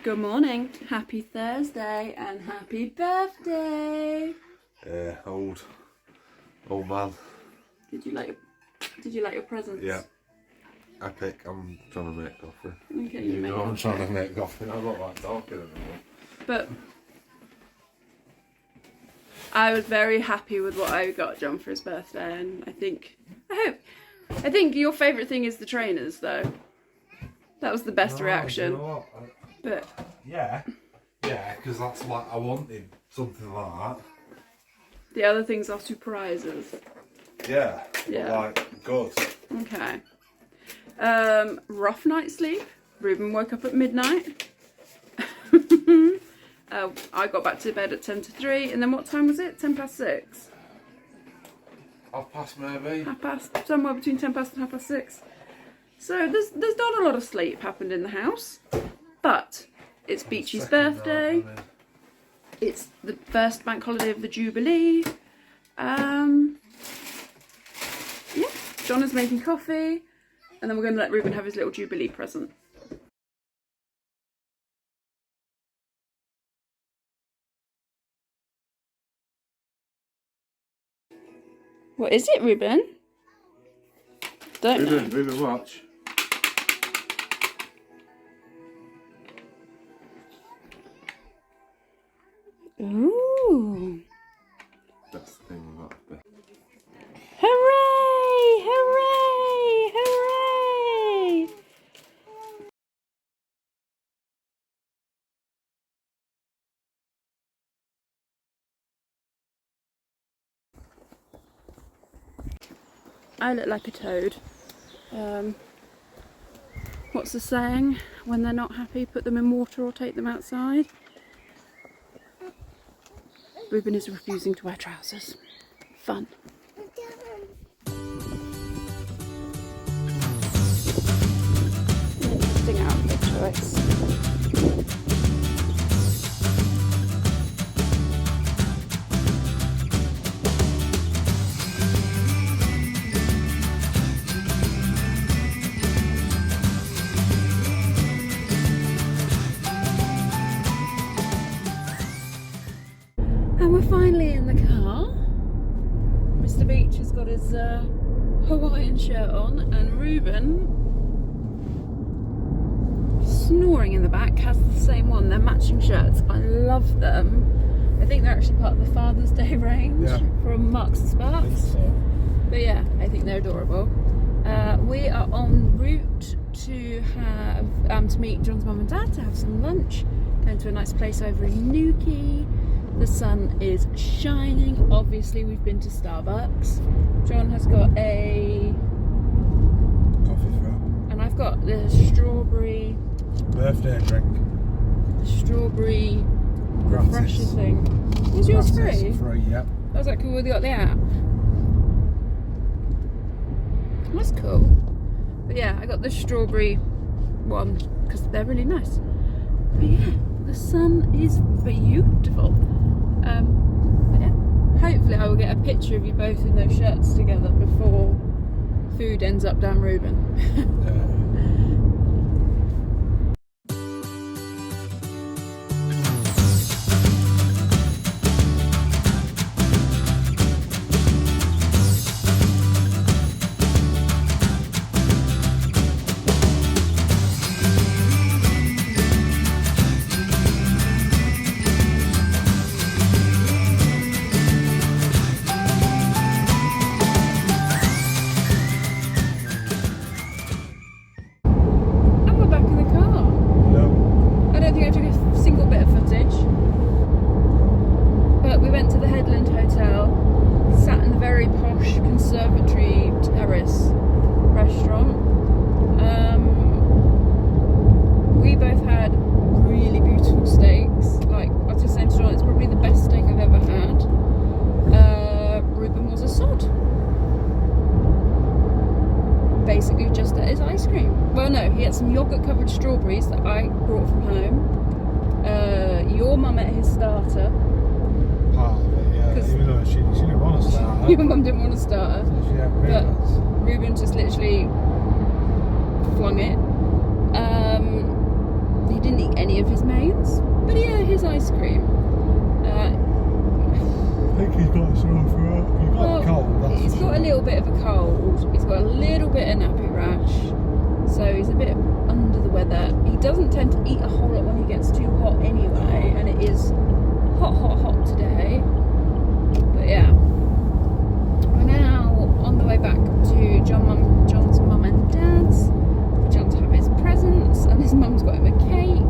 Good morning, happy Thursday and happy birthday. Old man. Did you like your presents? Yeah. Epic. I'm trying to make coffee. Okay, you make I'm trying to make coffee. I'm not like talking anymore. But I was very happy with what I got John for his birthday, and I think your favourite thing is the trainers, though. That was the best reaction. You know what? But yeah, because that's like I wanted something like that. The other things are surprises. Yeah. Yeah. Like good. Okay. Rough night's sleep. Ruben woke up at midnight. I got back to bed at 10 to 3, and then what time was it? 10 past 6. Half past maybe. Half past, somewhere between 10 past and half past 6. So there's not a lot of sleep happened in the house, but it's Beachy's birthday. It's the first bank holiday of the Jubilee. Yeah, John is making coffee, and then we're going to let Ruben have his little Jubilee present. What is it, Ruben? Don't know. Ruben, watch. Ooh. That's the thing about it. Hooray! Hooray! Hooray! I look like a toad. What's the saying? When they're not happy, put them in water or take them outside. Ruben is refusing to wear trousers. Fun. Interesting outfit choice. And we're finally in the car. Mr. Beach has got his Hawaiian shirt on, and Ruben, snoring in the back, has the same one. They're matching shirts. I love them. I think they're actually part of the Father's Day range from Marks and Sparks. So. But yeah, I think they're adorable. We are en route to have to meet John's mum and dad to have some lunch. Going to a nice place over in Newquay. The sun is shining. Obviously, we've been to Starbucks. John has got a Coffee frap. and I've got the strawberry Birthday drink. the strawberry Gratis. refresher thing. Is yours free? Free, yep. That was that cool. We got the app. That's cool. But yeah, I got the strawberry one because they're really nice. But yeah, the sun is beautiful. But yeah, hopefully I will get a picture of you both in those shirts together before food ends up down Ruben. Basically just at his ice cream. Well, no, he had some yogurt covered strawberries that I brought from home. Your mum ate his starter. Part of it, yeah. Even though she didn't want to start. Your mum didn't want a starter. So she had but Ruben just literally flung it. He didn't eat any of his mains, but he ate his ice cream. I think he's got a sore throat. He's got a cold. That's He's got a little bit of a cold. He's got a little bit of nappy rash, so he's a bit under the weather. He doesn't tend to eat a whole lot when he gets too hot anyway, and it is hot today. But yeah, we're now on the way back to John's mum and dad's for John to have his presents, and his mum's got him a cake.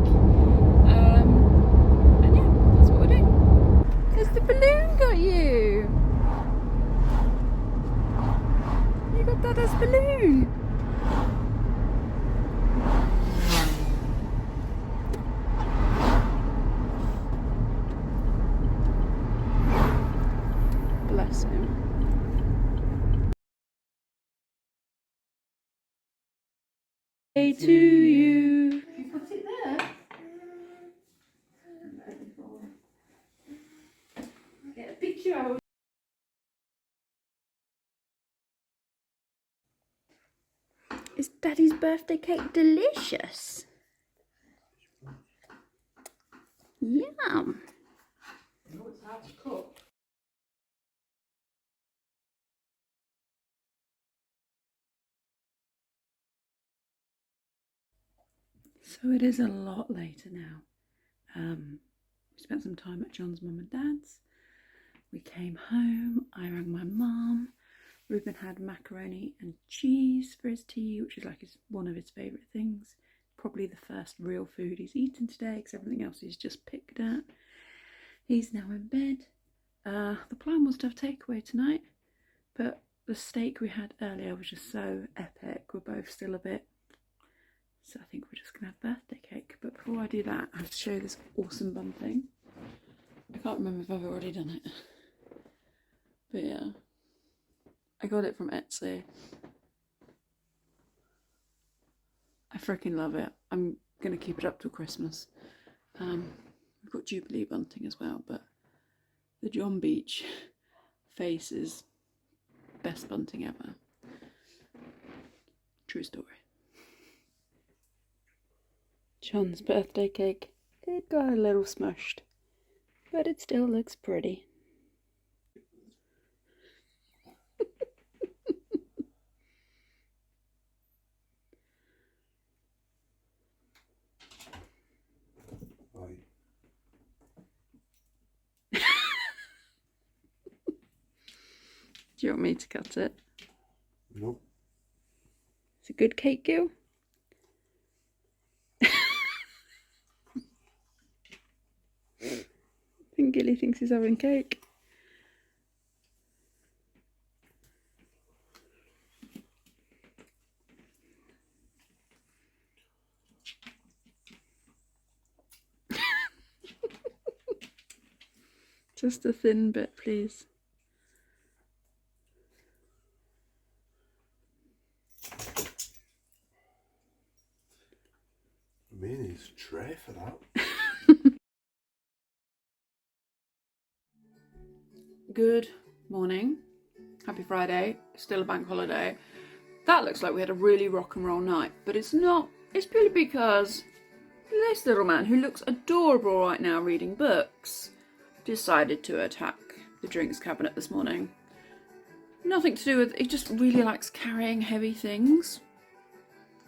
And yeah, that's what we're doing. Because the balloon got you. You got Dada's balloon. Bless him. Hey to you. You put it there. Get a picture out. Is Daddy's birthday cake delicious? Yum. No, it's hard to cook. So it is a lot later now. We spent some time at John's mum and dad's. We came home. I rang my mum. Ruben had macaroni and cheese for his tea, which is like one of his favourite things. Probably the first real food he's eaten today, because everything else he's just picked at. He's now in bed. The plan was to have takeaway tonight, but the steak we had earlier was just so epic. We're both still a bit, so I think we're just gonna have birthday cake. But before I do that, I have to show you this awesome bun thing. I can't remember if I've already done it, but yeah, I got it from Etsy. I freaking love it. I'm gonna keep it up till Christmas. We've got Jubilee bunting as well, but the John Beach face is best bunting ever. True story. John's birthday cake. It got a little smushed, but it still looks pretty. Do you want me to cut it? Nope. It's a good cake, Gil. I think Gilly thinks he's having cake. Just a thin bit, please. I mean, it's a tray for that. Good morning. Happy Friday. Still a bank holiday. That looks like we had a really rock and roll night, but it's not. It's purely because this little man, who looks adorable right now reading books, decided to attack the drinks cabinet this morning. Nothing to do with, he just really likes carrying heavy things.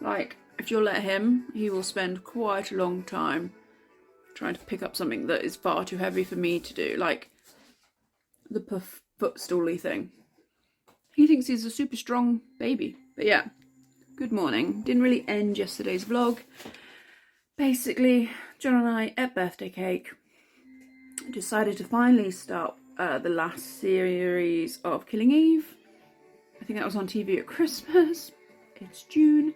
Like, if you'll let him, he will spend quite a long time trying to pick up something that is far too heavy for me to do, like the footstooly thing. He thinks he's a super strong baby. But yeah, good morning. Didn't really end yesterday's vlog. Basically, John and I ate birthday cake. Decided to finally start the last series of Killing Eve. I think that was on TV at Christmas. It's June.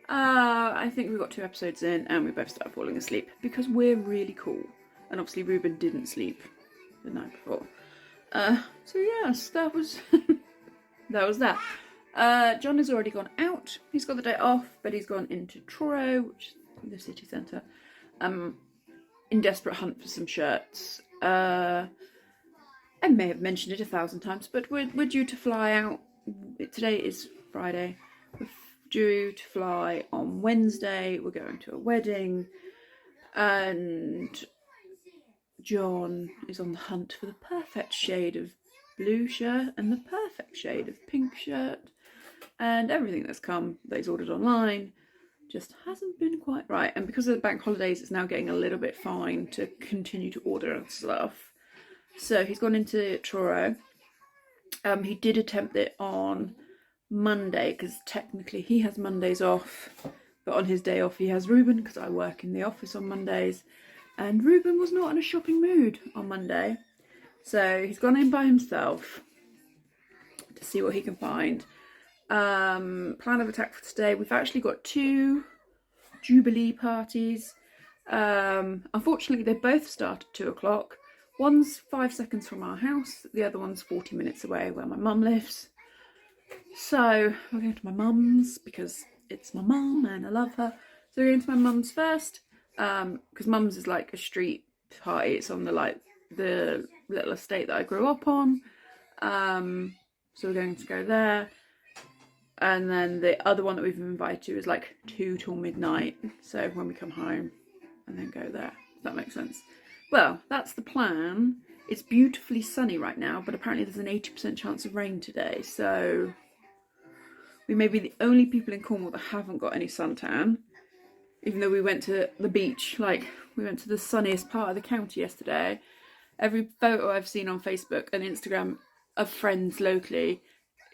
I think we got 2 episodes in and we both started falling asleep because we're really cool. And obviously Ruben didn't sleep the night before. So yes, that was that was that. John has already gone out. He's got the day off, but he's gone into Truro, which is the city centre, in desperate hunt for some shirts. I may have mentioned it 1,000 times, but we're due to fly out. Today is Friday. We're due to fly on Wednesday. We're going to a wedding. And John is on the hunt for the perfect shade of blue shirt and the perfect shade of pink shirt, and everything that's come that he's ordered online just hasn't been quite right. And because of the bank holidays, it's now getting a little bit fine to continue to order stuff. So he's gone into Truro. He did attempt it on Monday because technically he has Mondays off, but on his day off he has Ruben because I work in the office on Mondays, and Ruben was not in a shopping mood on Monday, so he's gone in by himself to see what he can find. Plan of attack for today, we've actually got 2 Jubilee parties. Unfortunately they both start at 2 o'clock. One's 5 seconds from our house, the other one's 40 minutes away where my mum lives. So we're going to my mum's because it's my mum and I love her. So we're going to my mum's first, because mum's is like a street party. It's on the little estate that I grew up on. So we're going to go there. And then the other one that we've been invited to is like 2 till midnight. So when we come home and then go there, if that makes sense. Well, that's the plan. It's beautifully sunny right now, but apparently there's an 80% chance of rain today. So we may be the only people in Cornwall that haven't got any suntan. Even though we went to the beach, like we went to the sunniest part of the county yesterday. Every photo I've seen on Facebook and Instagram of friends locally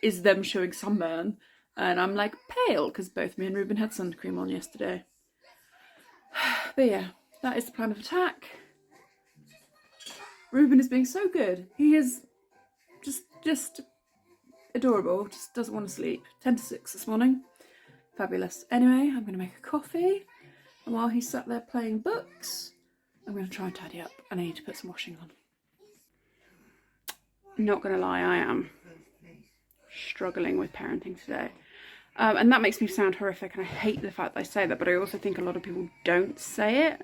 is them showing sunburn. And I'm like pale because both me and Ruben had sun cream on yesterday. But yeah, that is the plan of attack. Ruben is being so good. He is just adorable. Just doesn't want to sleep. 10 to 6 this morning. Fabulous. Anyway, I'm going to make a coffee. And while he's sat there playing books, I'm going to try and tidy up. And I need to put some washing on. Not going to lie, I am struggling with parenting today. And that makes me sound horrific. And I hate the fact that I say that. But I also think a lot of people don't say it.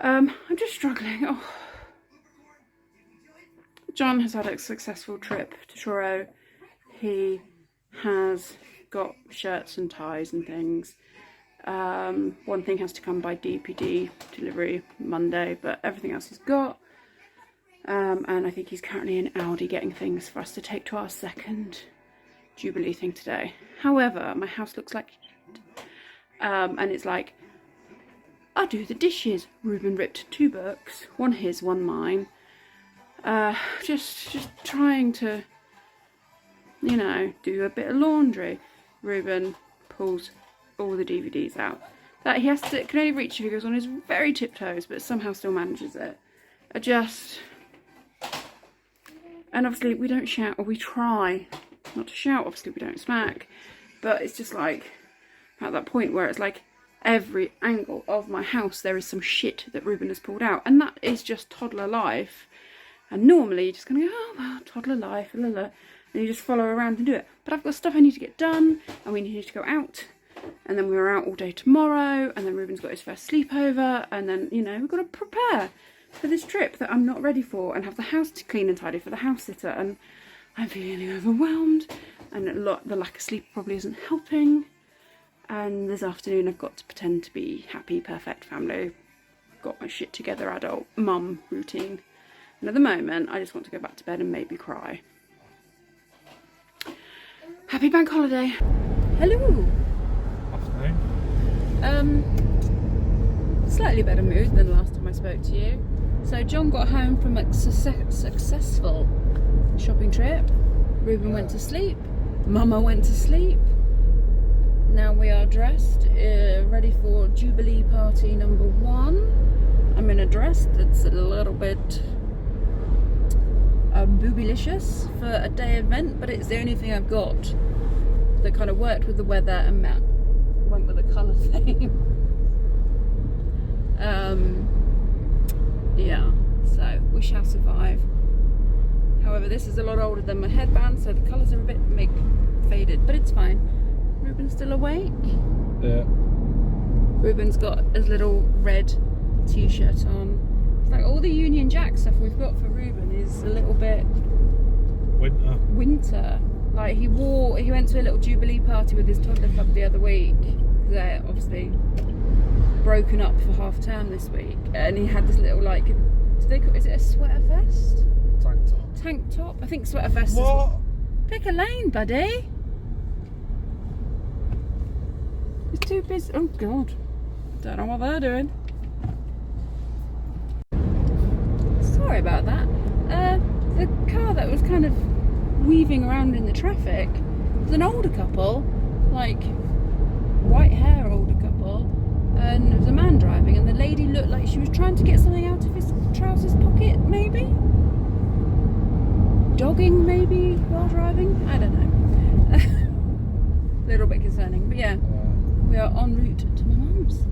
I'm just struggling. Oh. John has had a successful trip to Truro. He has got shirts and ties and things. One thing has to come by DPD delivery Monday, but everything else he's got. And I think he's currently in Aldi getting things for us to take to our second Jubilee thing today. However, my house looks like shit. And it's like, I'll do the dishes. Ruben ripped 2 books, one his, one mine. Just trying to, you know, do a bit of laundry. Ruben pulls all the DVDs out that he can only reach if he goes on his very tiptoes, but somehow still manages it. And obviously we don't shout, or we try not to shout. Obviously we don't smack, but it's just like at that point where it's like every angle of my house there is some shit that Ruben has pulled out, and that is just toddler life. And normally you're just going to go, oh well, toddler life, la la, and you just follow around and do it. But I've got stuff I need to get done, and we need to go out, and then we're out all day tomorrow, and then Ruben's got his first sleepover, and then, you know, we've got to prepare for this trip that I'm not ready for, and have the house clean and tidy for the house sitter, and I'm feeling overwhelmed, and the lack of sleep probably isn't helping. And this afternoon I've got to pretend to be happy, perfect family, got my shit together adult mum routine. And at the moment, I just want to go back to bed and maybe cry. Happy bank holiday. Hello. Afternoon. Slightly better mood than last time I spoke to you. So John got home from a successful shopping trip. Ruben went to sleep. Mama went to sleep. Now we are dressed, ready for Jubilee party number 1. I'm in a dress that's a little bit boobylicious for a day event, but it's the only thing I've got that kind of worked with the weather and Matt went with a colour theme. Yeah, so we shall survive. However, this is a lot older than my headband, so the colours are a bit faded, but it's fine. Ruben's still awake? Yeah. Ruben's got his little red t-shirt on. It's like all the Union Jack stuff we've got for Ruben is a little bit winter. Like he went to a little Jubilee party with his toddler club the other week. They're obviously broken up for half term this week, and he had this little like, is it a sweater vest? Tank top. Tank top? I think sweater vest. What? Pick a lane, buddy. It's too busy. Oh God, don't know what they're doing. Sorry about that. The car that was kind of weaving around in the traffic was an older couple, like white hair older couple, and there was a man driving, and the lady looked like she was trying to get something out of his trousers pocket, maybe? Jogging, maybe, while driving? I don't know. A little bit concerning, but yeah, we are en route to my mum's.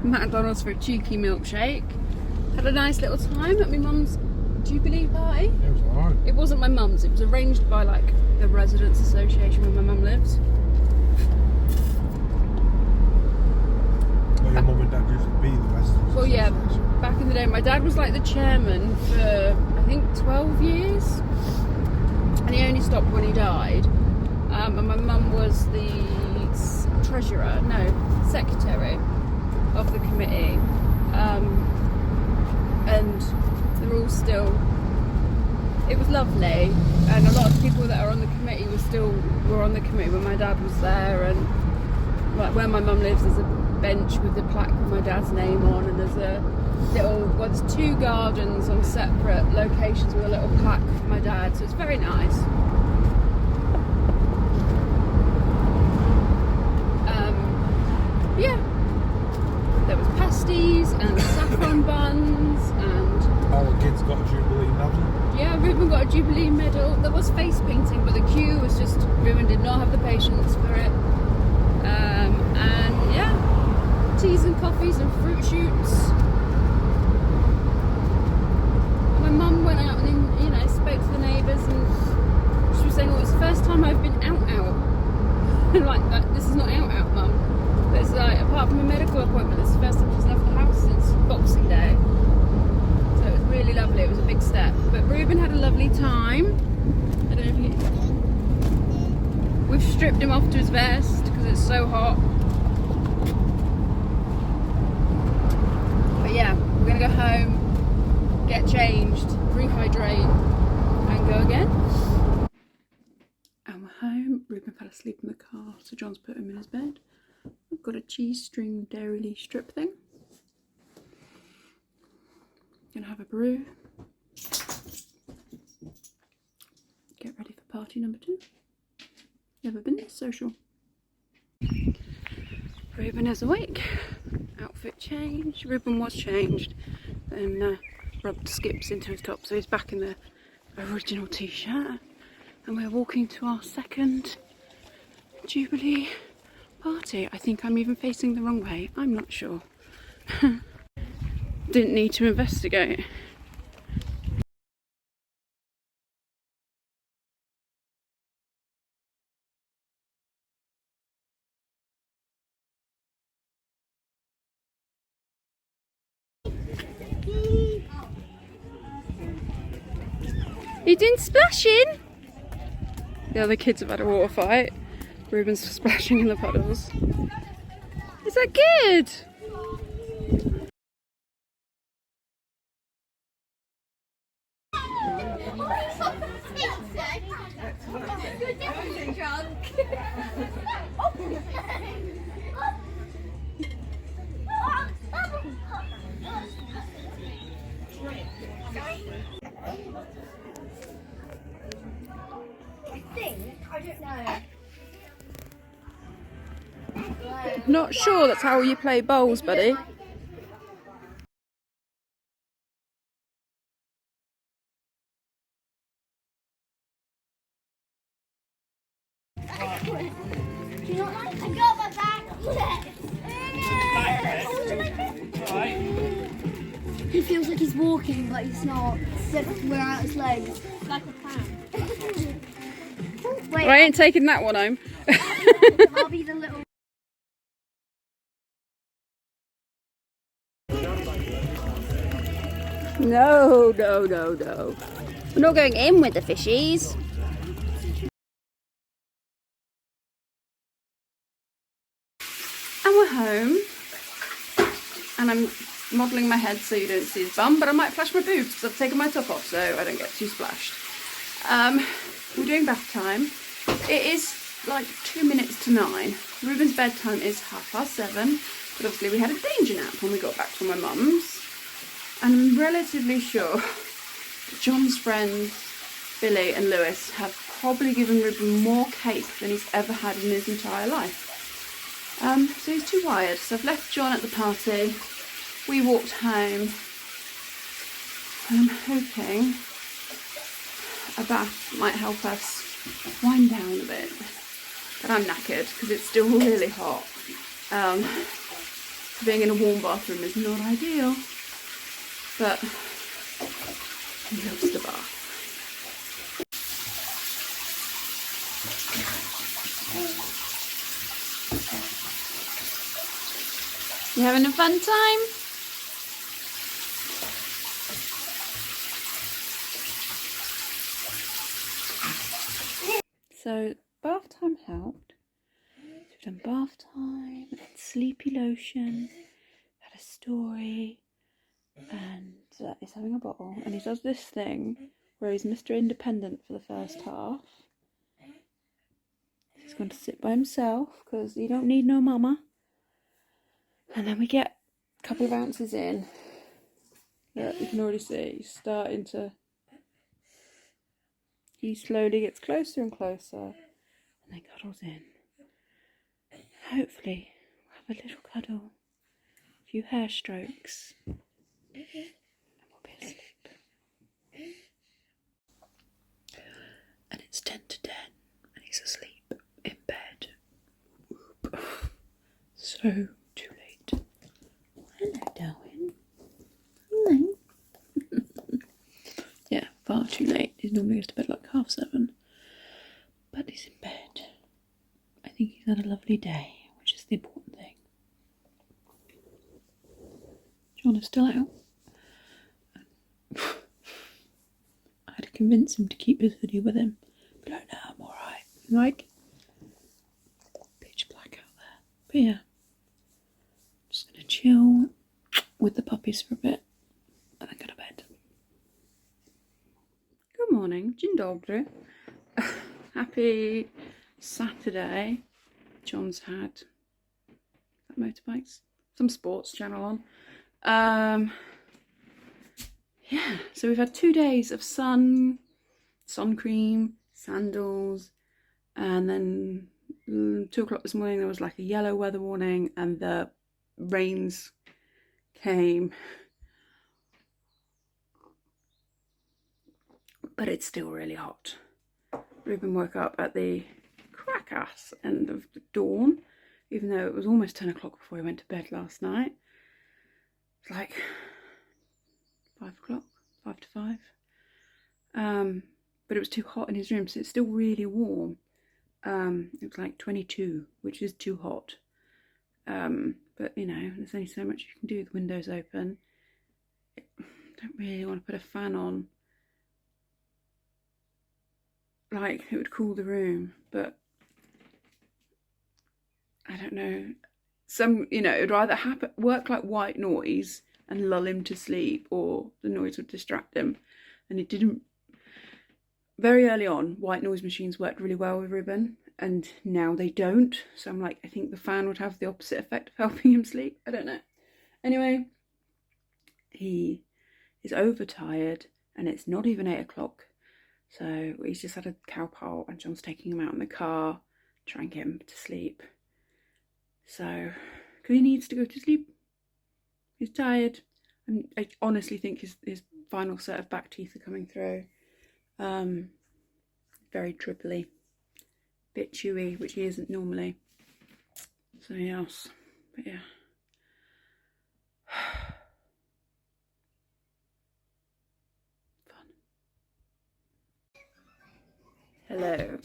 McDonald's for a cheeky milkshake. Had a nice little time at my mum's Jubilee party. It was alright. It wasn't my mum's, it was arranged by like the residents association where my mum lives. Well, your mum and dad used to be the residents. Well, yeah, back in the day, my dad was like the chairman for I think 12 years, and he only stopped when he died. And my mum was the secretary of the committee, and they're all still. It was lovely, and a lot of people that are on the committee were on the committee when my dad was there. And like where my mum lives, there's a bench with the plaque with my dad's name on, and there's there's 2 gardens on separate locations with a little plaque for my dad. So it's very nice. Yeah. There was pasties and saffron buns and... All the kids got a Jubilee medal. Yeah, Ruben got a Jubilee medal. There was face painting, but the queue was just... Ruben did not have the patience for it. And yeah, teas and coffees and fruit shoots. My mum went out and spoke to the neighbours, and she was saying, oh, it's the first time I've been out. And like, this is not out, Mum. It's like, apart from a medical appointment, it's the first time she's left the house since Boxing Day. So it was really lovely. It was a big step. But Ruben had a lovely time. I don't know if we've stripped him off to his vest because it's so hot. But yeah, we're gonna go home, get changed, rehydrate, and go again. And we're home. Ruben fell asleep in the car, so John's put him in his bed. I've got a cheese string dairy strip thing. Gonna have a brew. Get ready for party number 2. Never been this social. Ruben is awake. Outfit change. Ruben was changed. Then rubbed skips into his top, so he's back in the original t-shirt. And we're walking to our second Jubilee party. I think I'm even facing the wrong way. I'm not sure. Didn't need to investigate. You doing splashing? The other kids have had a water fight. Ruben's splashing in the puddles. Is that good? I don't know. Not sure that's how you play bowls, buddy. Do you not like I got my back? He feels like he's walking, but he's not. We're out his legs. Like a pram. Wait, I ain't taking that one home. I'll be the little. No, no, no, no. We're not going in with the fishies. And we're home. And I'm modelling my head so you don't see his bum, but I might flash my boobs because I've taken my top off so I don't get too splashed. We're doing bath time. It is like 2 minutes to 9. Ruben's bedtime is 7:30, but obviously we had a danger nap when we got back from my mum's. And I'm relatively sure that John's friends, Billy and Lewis, have probably given Ruben more cake than he's ever had in his entire life. So he's too wired. So I've left John at the party. We walked home. And I'm hoping a bath might help us wind down a bit. But I'm knackered because it's still really hot. Being in a warm bathroom is not ideal. But he loves the bath. You having a fun time? So bath time helped. We've done bath time, and sleepy lotion, had a story, and he's having a bottle. And he does this thing where he's Mr. Independent for the first half. He's going to sit by himself because he don't need no mama. And then we get a couple of ounces in. Look, you can already see he's starting to. He slowly gets closer and closer, and then cuddles in. Hopefully, we'll have a little cuddle, a few hair strokes, and we'll be asleep. And it's 10 to 10, and he's asleep in bed. Whoop. So too late. Hello, darling. Hello. Yeah, far too late. He normally goes to bed like 7:30. But he's in bed. I think he's had a lovely day, which is the important thing. John is still out. I had to convince him to keep his hoodie with him. But like, no, I'm alright. Like, pitch black out there. But yeah, just gonna chill with the puppies for a bit and then go to bed. Good morning, dzień dobry. Happy Saturday. John's had motorbikes, some sports channel on. Yeah, so we've had 2 days of sun cream, sandals, and then 2 o'clock this morning there was like a yellow weather warning and the rains came. But it's still really hot. Ruben woke up at the crack-ass end of the dawn, even though it was almost 10 o'clock before he went to bed last night. It's like 5 o'clock, 5 to 5. But it was too hot in his room, so it's still really warm. It was like 22, which is too hot. But you know, there's only so much you can do with the windows open. I don't really want to put a fan on. Like, it would cool the room, but I don't know. You know, it would either work like white noise and lull him to sleep, or the noise would distract him. And it didn't. Very early on, white noise machines worked really well with Ruben, and now they don't. So I'm like, I think the fan would have the opposite effect of helping him sleep. I don't know. Anyway, he is overtired, and it's not even 8 o'clock. So he's just had a cow pole, and John's taking him out in the car, trying to get him to sleep. So, because he needs to go to sleep. He's tired. And I honestly think his final set of back teeth are coming through. Very dribbly. Bit chewy, which he isn't normally. Something else. But yeah. Fun. Hello.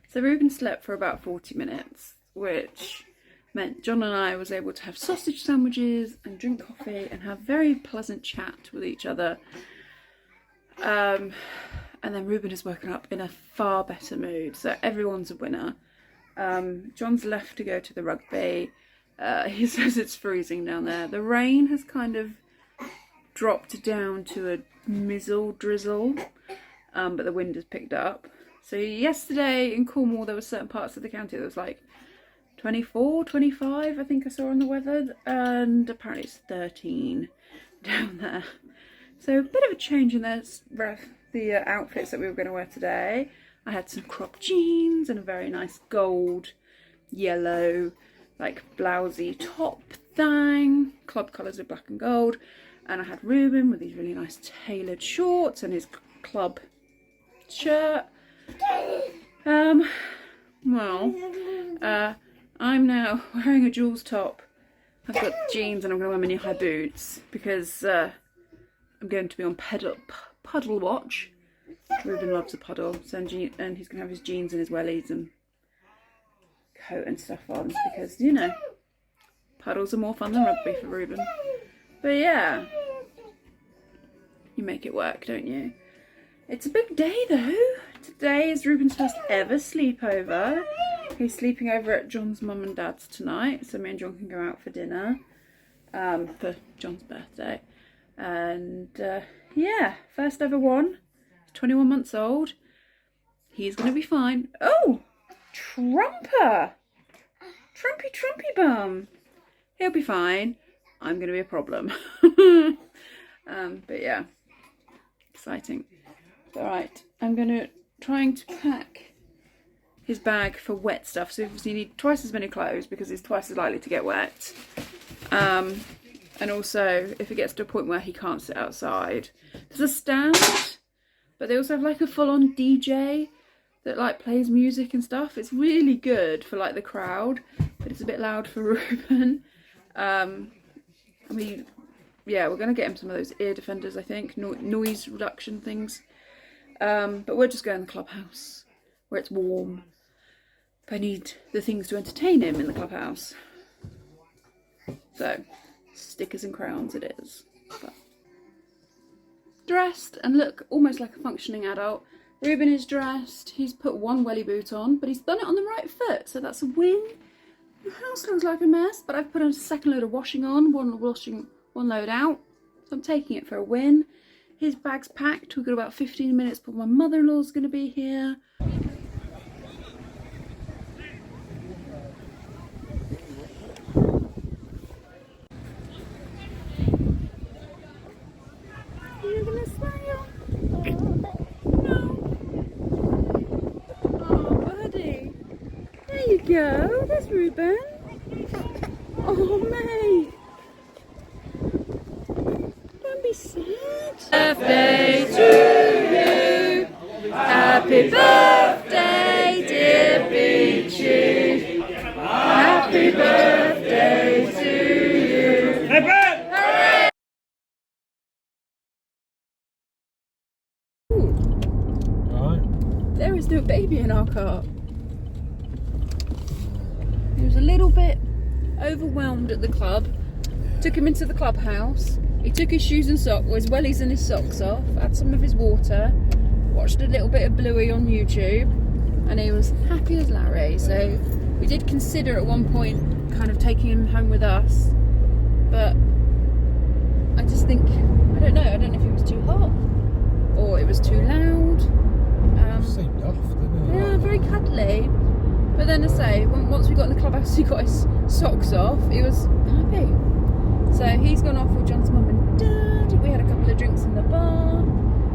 So Ruben slept for about 40 minutes, which meant John and I was able to have sausage sandwiches and drink coffee and have very pleasant chat with each other. And then Ruben has woken up in a far better mood, so everyone's a winner. John's left to go to the rugby. He says it's freezing down there. The rain has kind of dropped down to a mizzle drizzle, but the wind has picked up. So yesterday in Cornwall there were certain parts of the county that was like 24, 25 I think I saw on the weather, and apparently it's 13 down there. So a bit of a change in the outfits that we were going to wear today. I had some cropped jeans and a very nice gold, yellow, like blousey top thing. Club colours are black and gold. And I had Ruben with these really nice tailored shorts and his club shirt. I'm now wearing a Jules top. I've got jeans and I'm going to wear my knee-high boots because I'm going to be on puddle watch. Ruben loves a puddle, so and he's going to have his jeans and his wellies and coat and stuff on because, you know, puddles are more fun than rugby for Ruben. But yeah, you make it work, don't you? It's a big day though. Today is Ruben's first ever sleepover. He's sleeping over at John's mum and dad's tonight, so me and John can go out for dinner for John's birthday. And yeah, first ever one. 21 months old. He's going to be fine. Oh, Trumper. Trumpy bum. He'll be fine. I'm going to be a problem. But yeah, exciting. Alright, I'm trying to pack his bag for wet stuff. So obviously you need twice as many clothes because he's twice as likely to get wet. And also, if it gets to a point where he can't sit outside, there's a stand, but they also have like a full-on DJ that like plays music and stuff. It's really good for like the crowd, but it's a bit loud for Ruben. Yeah, we're going to get him some of those ear defenders, I think, noise reduction things. But we're just going to the clubhouse where it's warm. But I need the things to entertain him in the clubhouse. So, stickers and crayons it is. But dressed and look almost like a functioning adult. Ruben is dressed. He's put one welly boot on, but he's done it on the right foot, so that's a win. The house looks like a mess, but I've put a second load of washing on, one load out, so I'm taking it for a win. His bag's packed. We've got about 15 minutes, but my mother-in-law's going to be here. You're going to smile? No. Oh, buddy. There you go. There's Ruben. Oh, mate. Don't be sad. Birthday to you. Happy birthday, dear Beachy. Happy birthday to you. Hooray! Right. There is no baby in our car. He was a little bit overwhelmed at the club. Took him into the clubhouse. He took his shoes and socks, his wellies and his socks off, had some of his water, watched a little bit of Bluey on YouTube, and he was happy as Larry. So we did consider at one point kind of taking him home with us, but I just think, I don't know if it was too hot or it was too loud. Seemed off, didn't it? Yeah, very cuddly. But then I say, once we got in the clubhouse, he got his socks off, he was happy. So he's gone off with John's mum and dad. bed. We had a couple of drinks in the bar.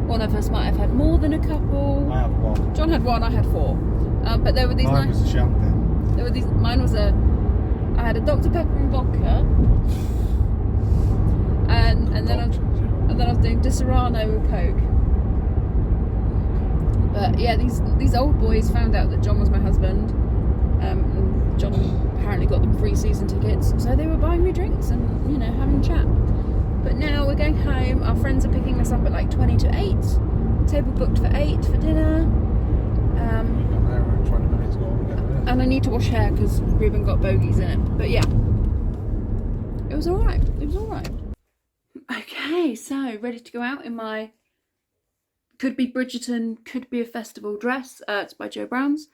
One of us might have had more than a couple. I had one. John had one, I had 4. But there were these Mine was a champagne. There were these. Mine was a. I had a Dr Pepper and vodka, and then I was doing Disaronno with Coke. But yeah, these old boys found out that John was my husband. And John apparently got them free season tickets, so they were buying me drinks and having a chat. But now we're going home. Our friends are picking us up at like 20 to 8. Table booked for 8 for dinner. We got there in 20 minutes ago. And I need to wash hair because Ruben got bogies in it. But yeah, it was alright. It was alright. Okay, so ready to go out in my could be Bridgerton, could be a festival dress. It's by Joe Brown's.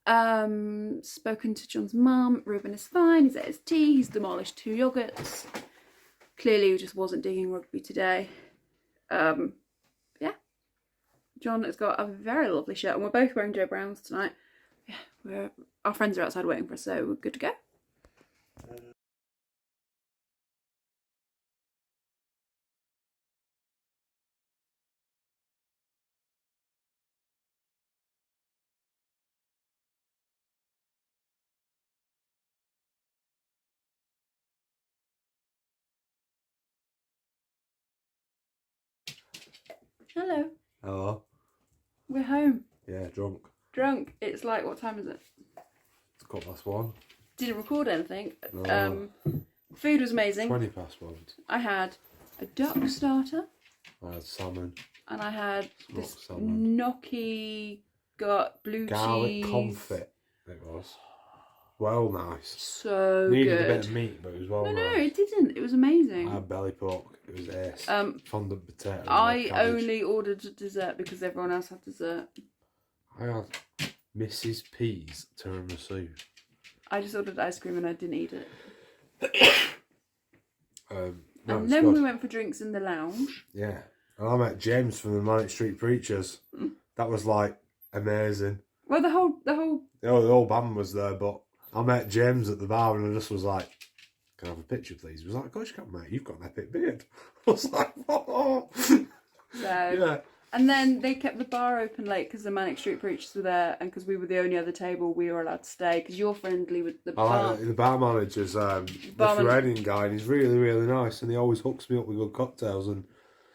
Spoken to John's mum. Ruben is fine. He's at his tea. He's demolished 2 yogurts. Clearly, he just wasn't digging rugby today. Yeah. John has got a very lovely shirt, and we're both wearing Joe Brown's tonight. Yeah, our friends are outside waiting for us, so we're good to go. Hello. Hello. We're home. Yeah, drunk. Drunk. It's like, what time is it? It's 1:15. Didn't record anything. No. Food was amazing. 1:20. I had a duck starter. I had salmon. And I had Smoked this salmon. gnocchi got blue Garlic cheese. confit. It was. Well, nice. So Needed good. a bit of meat, but it was well No, nice. it didn't. It was amazing. I had belly pork. It was ace. Fondant potato. I cabbage. only ordered a dessert because everyone else had dessert. I had Mrs. P's tiramisu. I just ordered ice cream and I didn't eat it. No, And it's then good. we went for drinks in the lounge. Yeah. And I met James from the Manic Street Preachers. That was like amazing. Well, the whole The whole band was there, but I met James at the bar and I just was like, "Can I have a picture, please?" He was like, "Of course you can, mate. You've got an epic beard." I was like, "Oh." so Yeah. And then they kept the bar open late because the Manic Street Preachers were there, and because we were the only other table, we were allowed to stay because you're friendly with the I bar. like the bar manager's the Barman- Lithuanian guy, and he's really, really nice, and he always hooks me up with good cocktails and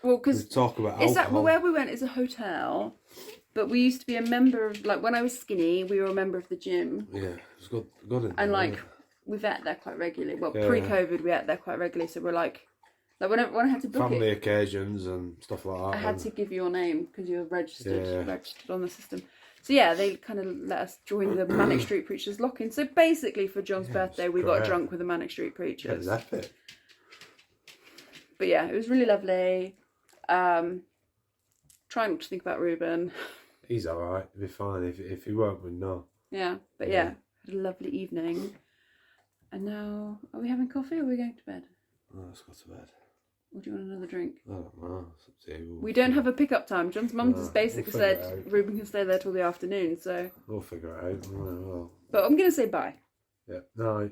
Well, we because talk about it's alcohol. where we went is a hotel, but we used to be a member of, like, when I was skinny, we were a member of the gym, Yeah, it was good in there, and like yeah. we've ate there quite regularly. Well, Yeah. pre-COVID, we ate there quite regularly, so we're like when I had to book Family it, occasions and stuff like that. I had and to give your name because you were registered Yeah. on the system. So yeah, they kind of let us join the Manic Street Preachers lock-in. So basically, for John's birthday, we got great. drunk with the Manic Street It Preachers. was epic. But yeah, it was really lovely. Trying not to think about Ruben. He's alright, he'll be fine. If he won't, we know. Yeah, but yeah, had a lovely evening. And now, are we having coffee or are we going to bed? Oh, let's go to bed. Or do you want another drink? I don't know. It's up to you. We don't have a pickup time. John's mum No, just basically we'll figure it said out. Ruben can stay there till the afternoon, so. We'll figure it out. Well. But I'm going to say bye. Yeah. Night.